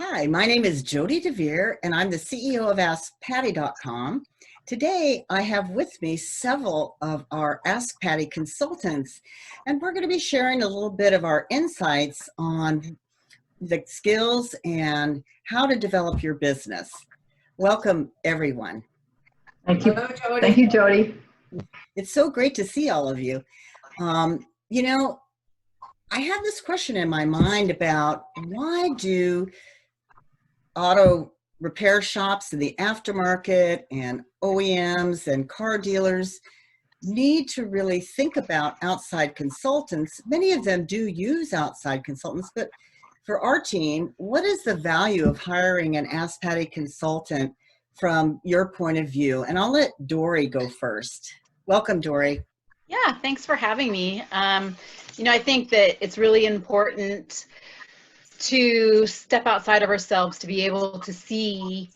Hi, my name is Jody DeVere, and I'm the CEO of AskPatty.com. Today, I have with me several of our AskPatty consultants, and we're going to be sharing a little bit of our insights on the skills and how to develop your business. Welcome, everyone. Thank you. Hello, Jody. Thank you, Jody. It's so great to see all of you. You know, I have this question in my mind about why do auto repair shops in the aftermarket and OEMs and car dealers need to really think about outside consultants. Many of them do use outside consultants, but for our team, what is the value of hiring an AskPatty consultant from your point of view? And I'll let Dori go first. Welcome, Dori. Yeah, thanks for having me. I think that it's really important to step outside of ourselves to be able to see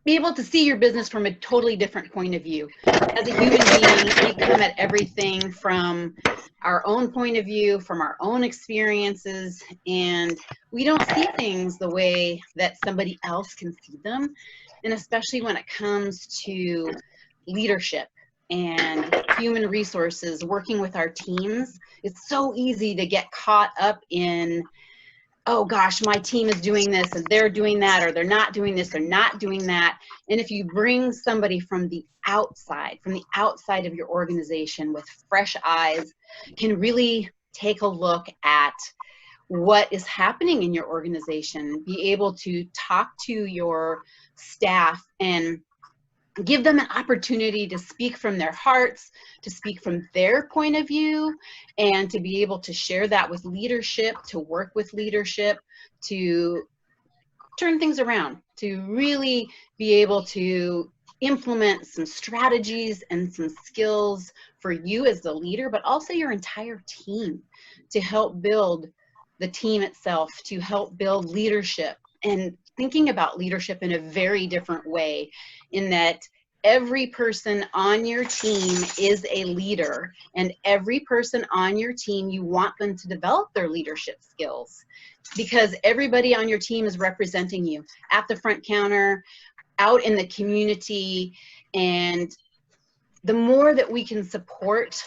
your business from a totally different point of view. As a human being, we come at everything from our own point of view, from our own experiences, and we don't see things the way that somebody else can see them. And especially when it comes to leadership and human resources, working with our teams, it's so easy to get caught up in, oh gosh, my team is doing this and they're doing that, or they're not doing this, they're not doing that. And if you bring somebody from the outside of your organization with fresh eyes, can really take a look at what is happening in your organization, be able to talk to your staff and give them an opportunity to speak from their hearts, to speak from their point of view, and to be able to share that with leadership, to work with leadership, to turn things around, to really be able to implement some strategies and some skills for you as the leader, but also your entire team, to help build the team itself, to help build leadership, and thinking about leadership in a very different way, in that every person on your team is a leader, and every person on your team, you want them to develop their leadership skills, because everybody on your team is representing you at the front counter, out in the community. And the more that we can support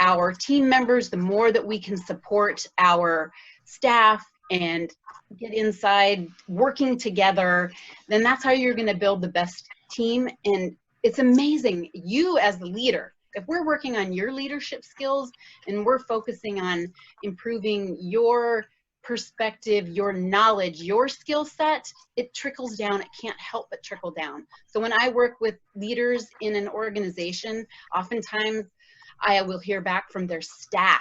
our team members, the more that we can support our staff and get inside working together, then that's how you're going to build the best team. And it's amazing, you as the leader, if we're working on your leadership skills and we're focusing on improving your perspective, your knowledge, your skill set, it trickles down. It can't help but trickle down. So when I work with leaders in an organization, oftentimes I will hear back from their staff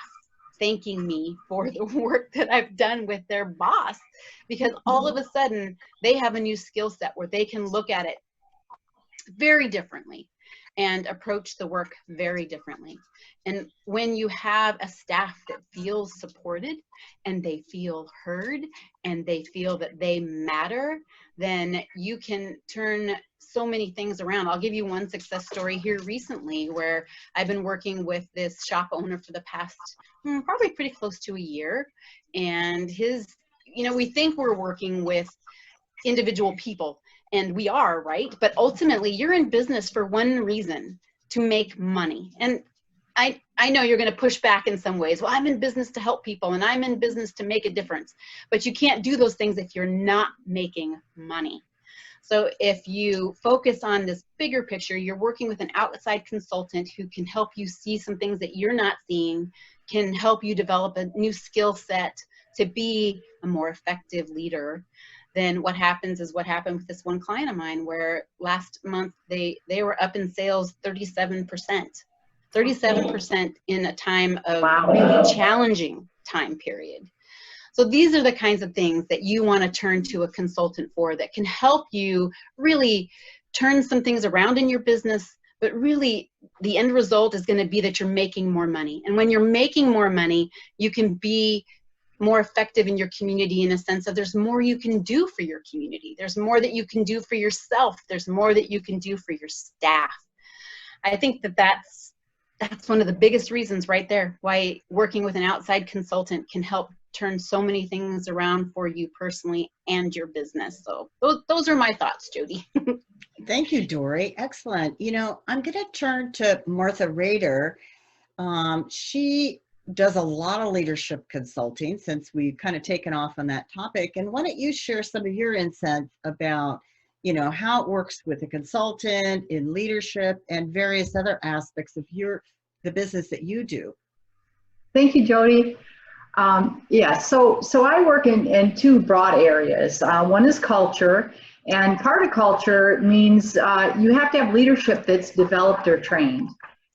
thanking me for the work that I've done with their boss, because all of a sudden they have a new skill set where they can look at it very differently and approach the work very differently. And when you have a staff that feels supported and they feel heard and they feel that they matter, then you can turn so many things around. I'll give you one success story here recently where I've been working with this shop owner for the past probably pretty close to a year. And we think we're working with individual people, and we are, right? But ultimately, you're in business for one reason: to make money. And I know you're going to push back in some ways. Well, I'm in business to help people, and I'm in business to make a difference. But you can't do those things if you're not making money. So if you focus on this bigger picture, you're working with an outside consultant who can help you see some things that you're not seeing, can help you develop a new skill set to be a more effective leader. Then what happens is what happened with this one client of mine, where last month they were up in sales 37% in a time of really challenging time period. So these are the kinds of things that you want to turn to a consultant for, that can help you really turn some things around in your business, but really the end result is going to be that you're making more money. And when you're making more money, you can be more effective in your community, in a sense of there's more you can do for your community. There's more that you can do for yourself. There's more that you can do for your staff. I think that that's one of the biggest reasons right there why working with an outside consultant can help turn so many things around for you personally and your business. So those are my thoughts, Jody. Thank you, Dori. Excellent. You know, I'm going to turn to Martha Rader. She does a lot of leadership consulting since we've kind of taken off on that topic. And why don't you share some of your insights about, you know, how it works with a consultant in leadership and various other aspects of the business that you do. Thank you, Jody. Yeah, so I work in two broad areas. One is culture, and part of culture means you have to have leadership that's developed or trained.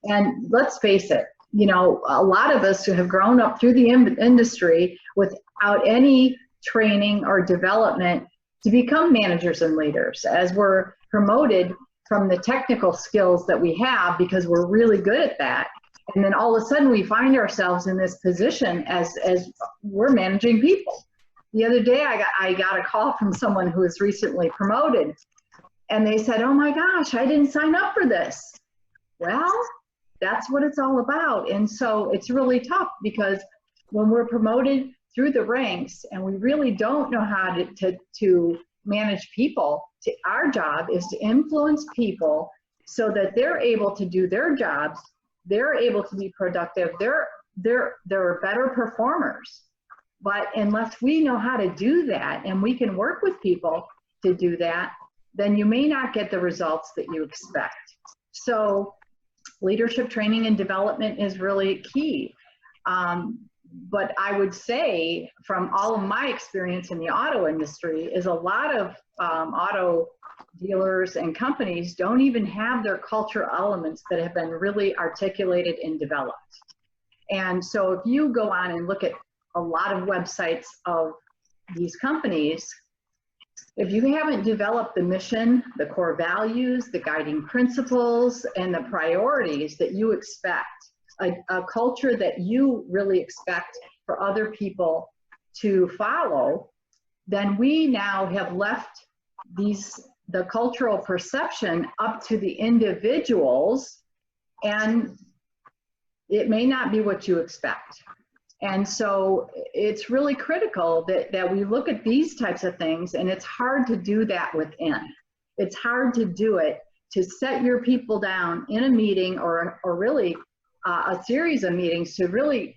And let's face it, you know, a lot of us who have grown up through the industry without any training or development to become managers and leaders, as we're promoted from the technical skills that we have because we're really good at that. And then all of a sudden we find ourselves in this position as we're managing people. The other day I got a call from someone who was recently promoted, and they said, "Oh my gosh, I didn't sign up for this." Well, that's what it's all about. And so it's really tough because when we're promoted through the ranks and we really don't know how to manage people, our job is to influence people so that they're able to do their jobs, they're able to be productive, they're better performers. But unless we know how to do that and we can work with people to do that, then you may not get the results that you expect. So leadership training and development is really key. But I would say from all of my experience in the auto industry is a lot of auto dealers and companies don't even have their culture elements that have been really articulated and developed. And so if you go on and look at a lot of websites of these companies, if you haven't developed the mission, the core values, the guiding principles, and the priorities that you expect, a culture that you really expect for other people to follow, then we now have left the cultural perception up to the individuals, and it may not be what you expect. And so it's really critical that we look at these types of things, and it's hard to do that within. It's hard to do it, to set your people down in a meeting or really a series of meetings to really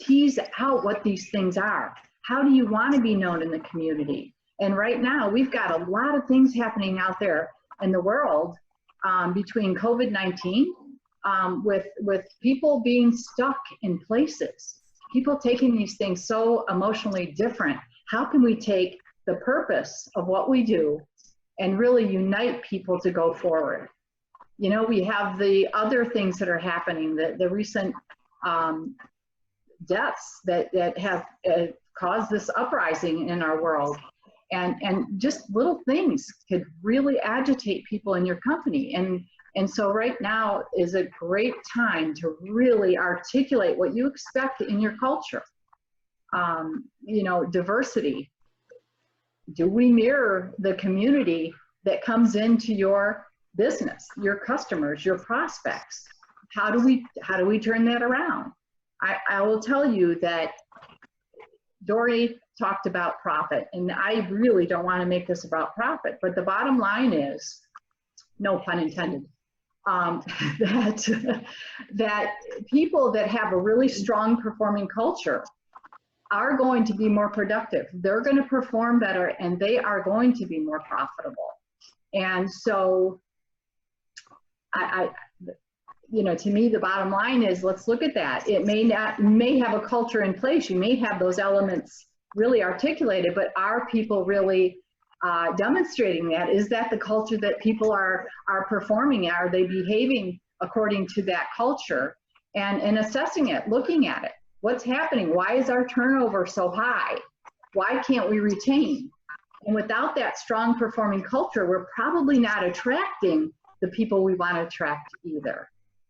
tease out what these things are. How do you want to be known in the community? And right now, we've got a lot of things happening out there in the world between COVID-19, with people being stuck in places, people taking these things so emotionally different. How can we take the purpose of what we do and really unite people to go forward? You know, we have the other things that are happening, the recent deaths that have caused this uprising in our world. And just little things could really agitate people in your company. And so right now is a great time to really articulate what you expect in your culture. You know, diversity. Do we mirror the community that comes into your business, your customers, your prospects? How do we turn that around? I will tell you that Dori talked about profit, and I really don't want to make this about profit, but the bottom line is, no pun intended, that people that have a really strong performing culture are going to be more productive. They're going to perform better, and they are going to be more profitable. And so you know, to me, the bottom line is, let's look at that. It may have a culture in place. You may have those elements really articulated, but are people really demonstrating that? Is that the culture that people are performing? Are they behaving according to that culture? And assessing it, looking at it. What's happening? Why is our turnover so high? Why can't we retain? And without that strong performing culture, we're probably not attracting the people we want to attract either.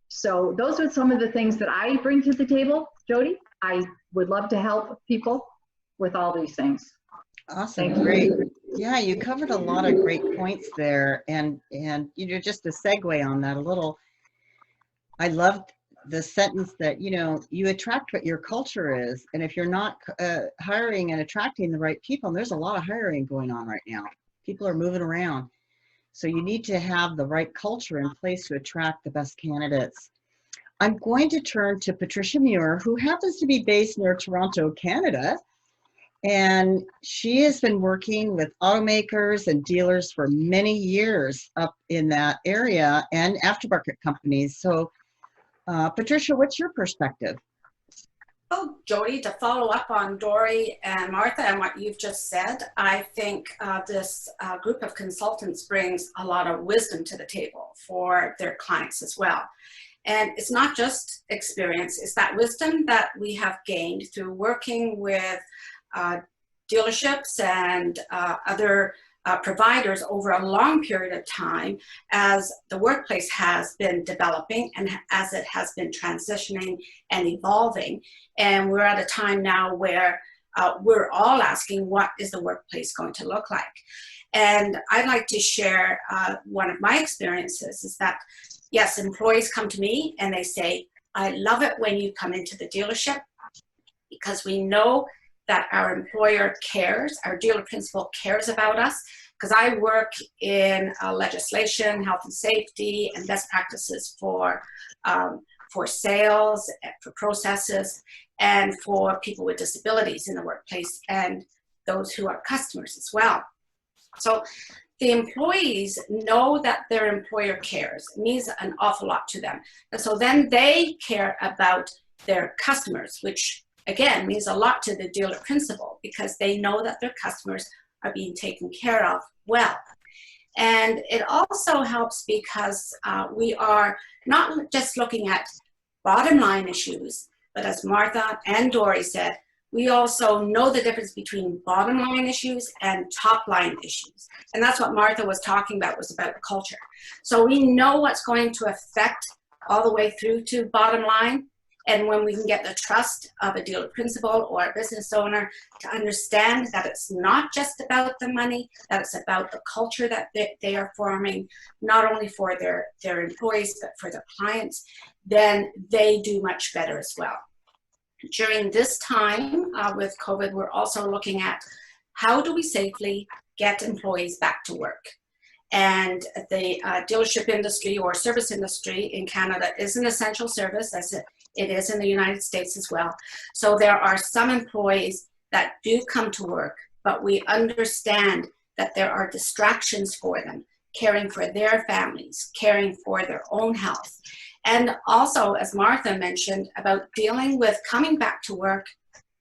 So those are some of the things that I bring to the table, Jody. I would love to help people with all these things. Awesome, great. Yeah, you covered a lot of great points there, and you know, just to segue on that a little, I loved the sentence that, you know, you attract what your culture is. And if you're not hiring and attracting the right people, and there's a lot of hiring going on right now, people are moving around. So you need to have the right culture in place to attract the best candidates. I'm going to turn to Patricia Muir, who happens to be based near Toronto, Canada. And she has been working with automakers and dealers for many years up in that area and aftermarket companies. So Patricia, what's your perspective? Oh, Jody, to follow up on Dori and Martha and what you've just said, I think this group of consultants brings a lot of wisdom to the table for their clients as well. And it's not just experience, it's that wisdom that we have gained through working with dealerships and other providers over a long period of time as the workplace has been developing and as it has been transitioning and evolving. And we're at a time now where we're all asking, what is the workplace going to look like? And I'd like to share one of my experiences is that, yes, employees come to me and they say, I love it when you come into the dealership because we know that our employer cares, our dealer principal cares about us, because I work in legislation, health and safety, and best practices for sales, for processes, and for people with disabilities in the workplace, and those who are customers as well. So the employees know that their employer cares. It means an awful lot to them. And so then they care about their customers, which again means a lot to the dealer principal because they know that their customers are being taken care of well. And it also helps because we are not just looking at bottom line issues, but as Martha and Dori said, we also know the difference between bottom line issues and top line issues. And that's what Martha was talking about, was about culture. So we know what's going to affect all the way through to bottom line. And when we can get the trust of a dealer principal or a business owner to understand that it's not just about the money, that it's about the culture that they are forming, not only for their employees, but for their clients, then they do much better as well. During this time with COVID, we're also looking at how do we safely get employees back to work. And the dealership industry or service industry in Canada is an essential service, as it is in the United States as well. So there are some employees that do come to work, but we understand that there are distractions for them, caring for their families, caring for their own health. And also, as Martha mentioned, about dealing with coming back to work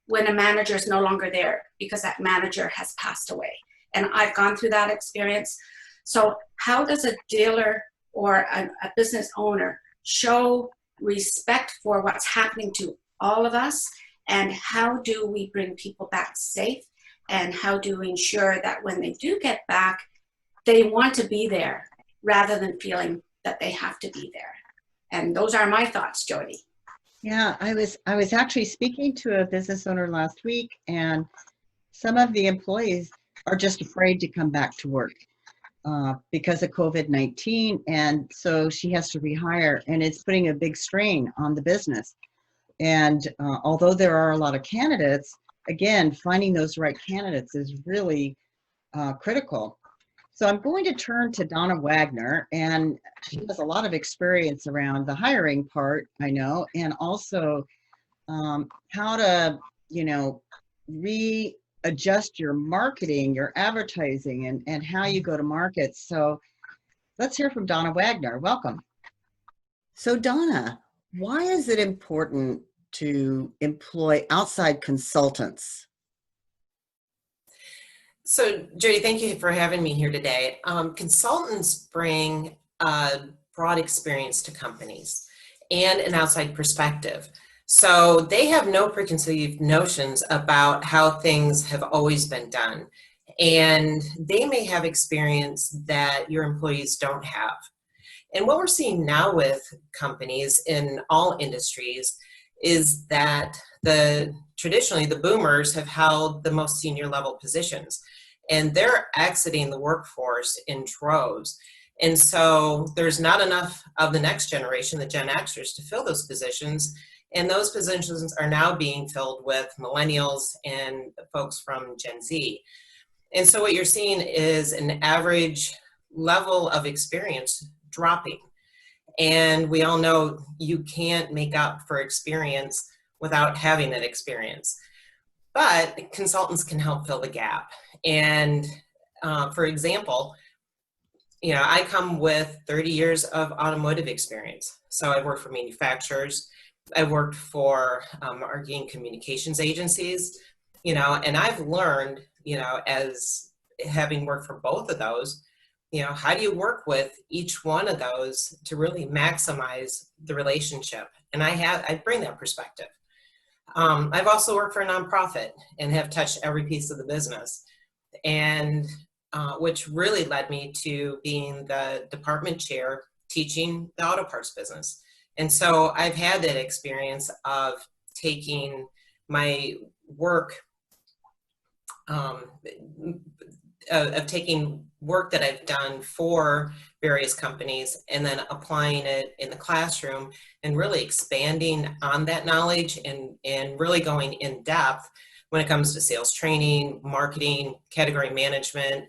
when a manager is no longer there because that manager has passed away. And I've gone through that experience. So how does a dealer or a business owner show respect for what's happening to all of us? And how do we bring people back safe? And how do we ensure that when they do get back, they want to be there rather than feeling that they have to be there? And those are my thoughts, Jody. Yeah, I was actually speaking to a business owner last week, and some of the employees are just afraid to come back to work because of COVID-19, and so she has to rehire, and it's putting a big strain on the business. And although there are a lot of candidates, again, finding those right candidates is really critical. So I'm going to turn to Donna Wagner, and she has a lot of experience around the hiring part, I know, and also how to, readjust your marketing, your advertising, and how you go to market. So let's hear from Donna Wagner. Welcome. So Donna, why is it important to employ outside consultants? So, Jody, thank you for having me here today. Consultants bring a broad experience to companies and an outside perspective. So they have no preconceived notions about how things have always been done. And they may have experience that your employees don't have. And what we're seeing now with companies in all industries is that traditionally the boomers have held the most senior level positions, and they're exiting the workforce in droves. And so there's not enough of the next generation, the Gen Xers, to fill those positions. And those positions are now being filled with millennials and folks from Gen Z. And so what you're seeing is an average level of experience dropping. And we all know you can't make up for experience without having that experience. But consultants can help fill the gap. And for example, I come with 30 years of automotive experience. So I worked for manufacturers. I worked for marketing communications agencies, and I've learned, as having worked for both of those, how do you work with each one of those to really maximize the relationship? And I bring that perspective. I've also worked for a nonprofit and have touched every piece of the business, and which really led me to being the department chair teaching the auto parts business. And so I've had that experience of taking my work, taking work that I've done for various companies and then applying it in the classroom and really expanding on that knowledge and really going in depth when it comes to sales training, marketing, category management,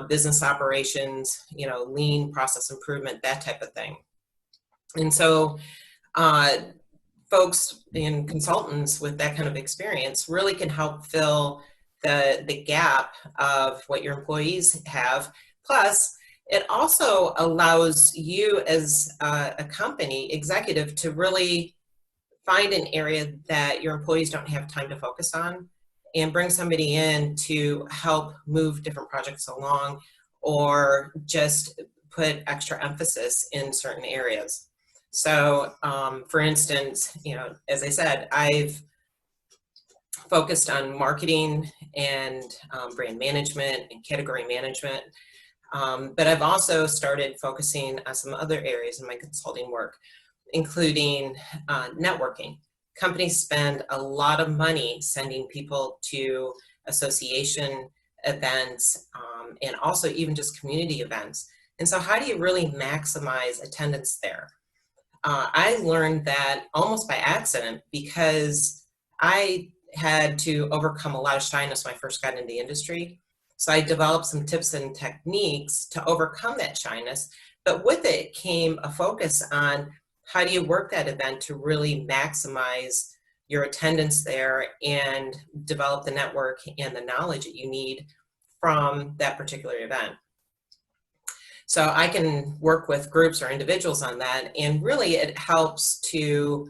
business operations, lean process improvement, that type of thing. And so folks and consultants with that kind of experience really can help fill the gap of what your employees have. Plus, it also allows you as a company executive to really find an area that your employees don't have time to focus on and bring somebody in to help move different projects along or just put extra emphasis in certain areas. So for instance, as I said, I've focused on marketing and brand management and category management, but I've also started focusing on some other areas in my consulting work, including networking. Companies spend a lot of money sending people to association events and also even just community events. And so how do you really maximize attendance there? I learned that almost by accident because I had to overcome a lot of shyness when I first got into the industry. So I developed some tips and techniques to overcome that shyness. But with it came a focus on how do you work that event to really maximize your attendance there and develop the network and the knowledge that you need from that particular event. So I can work with groups or individuals on that, and really it helps to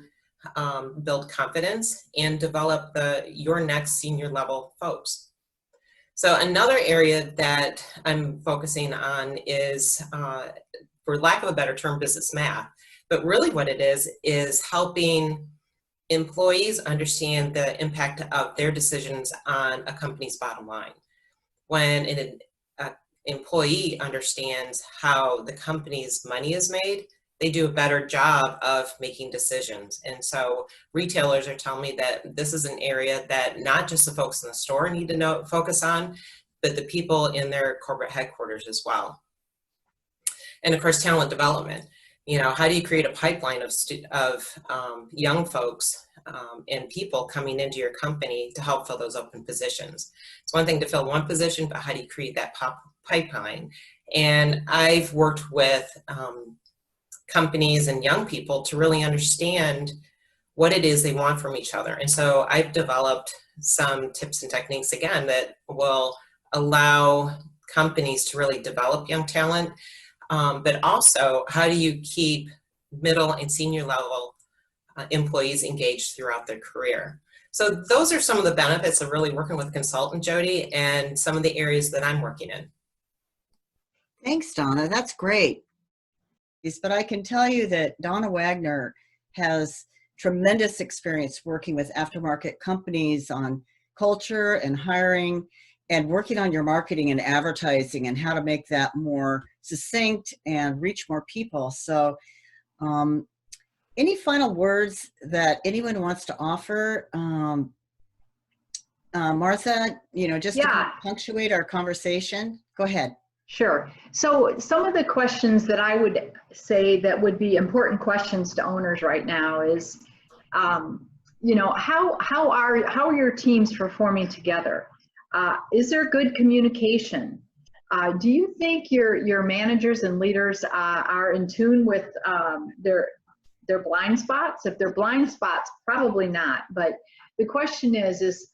build confidence and develop your next senior level folks. So another area that I'm focusing on is, for lack of a better term, business math. But really what it is helping employees understand the impact of their decisions on a company's bottom line. When an employee understands how the company's money is made, they do a better job of making decisions. And so retailers are telling me that this is an area that not just the folks in the store need to focus on, but the people in their corporate headquarters as well. And of course, talent development. How do you create a pipeline of young folks and people coming into your company to help fill those open positions? It's one thing to fill one position, but how do you create that pipeline? And I've worked with companies and young people to really understand what it is they want from each other. And so I've developed some tips and techniques, again, that will allow companies to really develop young talent. But also, how do you keep middle and senior level employees engaged throughout their career? So those are some of the benefits of really working with a consultant, Jody, and some of the areas that I'm working in. Thanks, Donna. That's great. But I can tell you that Donna Wagner has tremendous experience working with aftermarket companies on culture and hiring and working on your marketing and advertising and how to make that more succinct and reach more people. So any final words that anyone wants to offer? Martha, just to punctuate our conversation, go ahead. Sure. So some of the questions that I would say that would be important questions to owners right now is, you know, how are your teams performing together? Is there good communication? Do you think your managers and leaders are in tune with their blind spots? If they're blind spots, probably not. But the question is,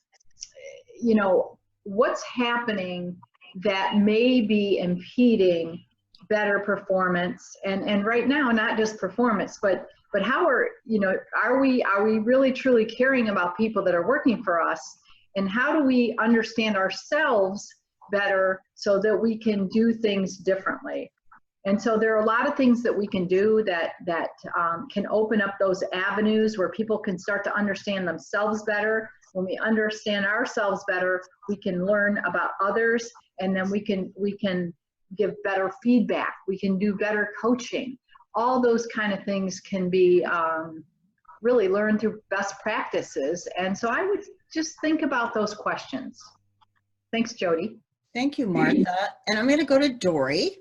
you know, what's happening that may be impeding better performance? And right now, not just performance, but how are we really truly caring about people that are working for us? And how do we understand ourselves better so that we can do things differently? And so there are a lot of things that we can do that can open up those avenues where people can start to understand themselves better. When we understand ourselves better, we can learn about others, and then we can give better feedback. We can do better coaching. All those kind of things can be really learned through best practices. And so I would just think about those questions. Thanks, Jody. Thank you, Martha. And I'm going to go to Dori.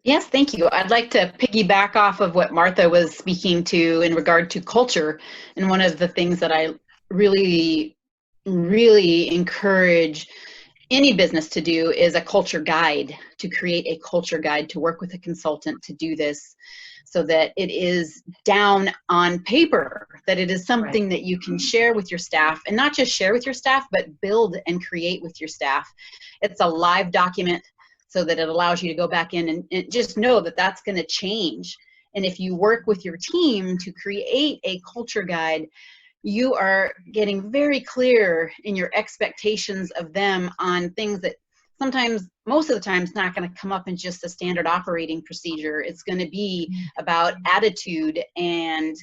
Yes, thank you. I'd like to piggyback off of what Martha was speaking to in regard to culture. And one of the things that I really, really encourage any business to do is a culture guide, to create a culture guide, to work with a consultant to do this so that it is down on paper, that it is something that you can share with your staff, and not just share with your staff, but build and create with your staff. It's a live document so that it allows you to go back in and just know that that's going to change. And if you work with your team to create a culture guide, you are getting very clear in your expectations of them on things that sometimes, most of the time, it's not going to come up in just a standard operating procedure. It's going to be about attitude and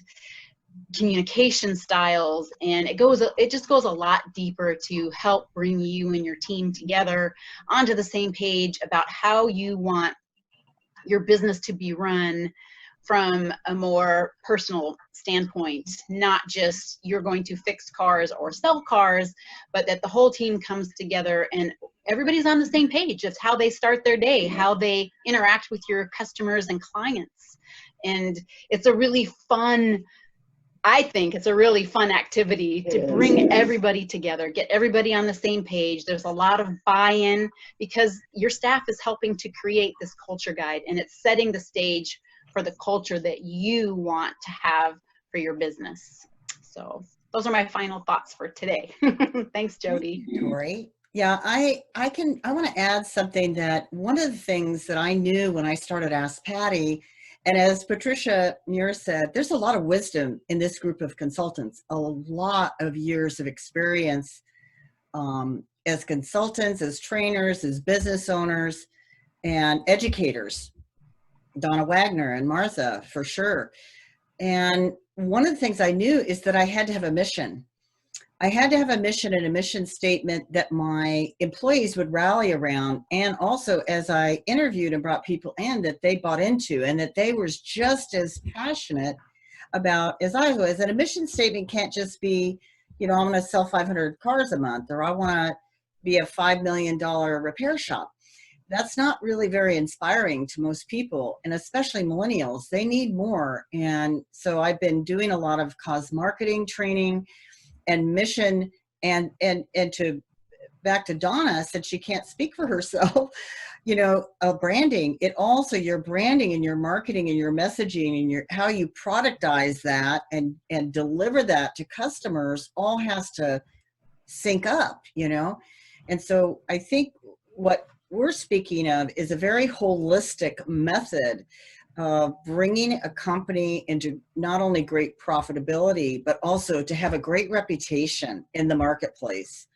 communication styles, and it just goes a lot deeper to help bring you and your team together onto the same page about how you want your business to be run from a more personal standpoint, not just you're going to fix cars or sell cars, but that the whole team comes together and everybody's on the same page of how they start their day, how they interact with your customers and clients. And it's a really fun, I think it's a really fun activity to bring everybody together, get everybody on the same page. There's a lot of buy-in because your staff is helping to create this culture guide, and it's setting the stage for the culture that you want to have for your business. So those are my final thoughts for today. Thanks, Jody. Dori. Yeah, I want to add something, that one of the things that I knew when I started AskPatty, and as Patricia Muir said, there's a lot of wisdom in this group of consultants, a lot of years of experience as consultants, as trainers, as business owners, and educators. Donna Wagner and Martha, for sure. And one of the things I knew is that I had to have a mission. I had to have a mission and a mission statement that my employees would rally around. And also, as I interviewed and brought people in, that they bought into, and that they were just as passionate about as I was. And a mission statement can't just be, you know, I want to sell 500 cars a month, or I want to be a $5 million repair shop. That's not really very inspiring to most people, and especially millennials. They need more. And so I've been doing a lot of cause marketing training and mission, and to back to Donna, said she can't speak for herself, you know, branding. It also, your branding and your marketing and your messaging and your how you productize that and deliver that to customers all has to sync up, you know. And so I think what we're speaking of is a very holistic method of bringing a company into not only great profitability, but also to have a great reputation in the marketplace.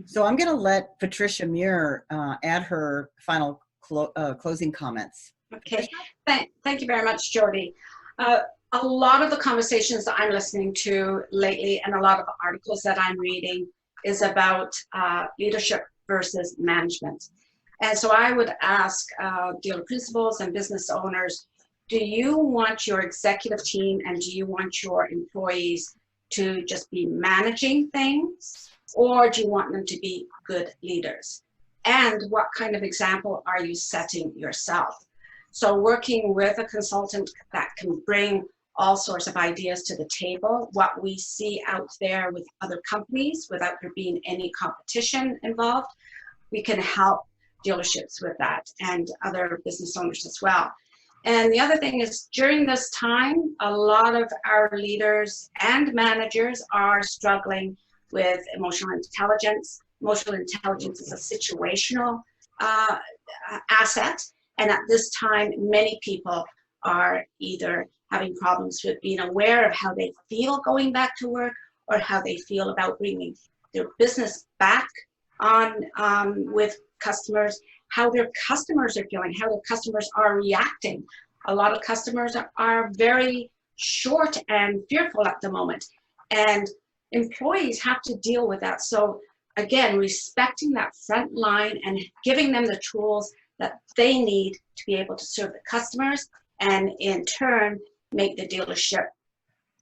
So I'm going to let Patricia Muir add her final closing comments. Okay, thank you very much, Jody. A lot of the conversations that I'm listening to lately, and a lot of the articles that I'm reading, is about leadership versus management. And so I would ask dealer principals and business owners, do you want your executive team and do you want your employees to just be managing things, or do you want them to be good leaders? and what kind of example are you setting yourself? So working with a consultant that can bring all sorts of ideas to the table, what we see out there with other companies without there being any competition involved, we can help dealerships with that and other business owners as well. And the other thing is, during this time, a lot of our leaders and managers are struggling with emotional intelligence. Emotional intelligence is a situational asset. And at this time, many people are either having problems with being aware of how they feel going back to work, or how they feel about bringing their business back on with customers, how their customers are feeling, how their customers are reacting. A lot of customers are very short and fearful at the moment, and employees have to deal with that. So again, respecting that front line and giving them the tools that they need to be able to serve the customers, and in turn make the dealership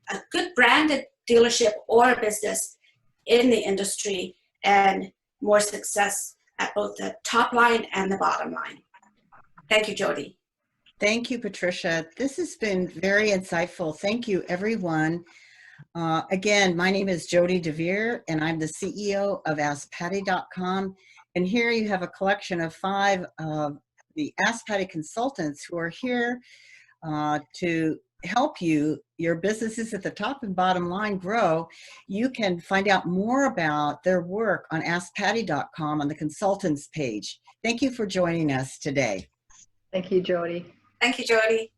a good branded dealership or a business in the industry, and more success at both the top line and the bottom line. Thank you, Jody. Thank you, Patricia. This has been very insightful. Thank you, everyone. Again, my name is Jody DeVere, and I'm the CEO of AskPatty.com. And here you have a collection of 5 of the AskPatty consultants who are here to help you, your businesses at the top and bottom line, grow. You can find out more about their work on AskPatty.com on the consultants page. Thank you for joining us today. Thank you, Jody. Thank you, Jody.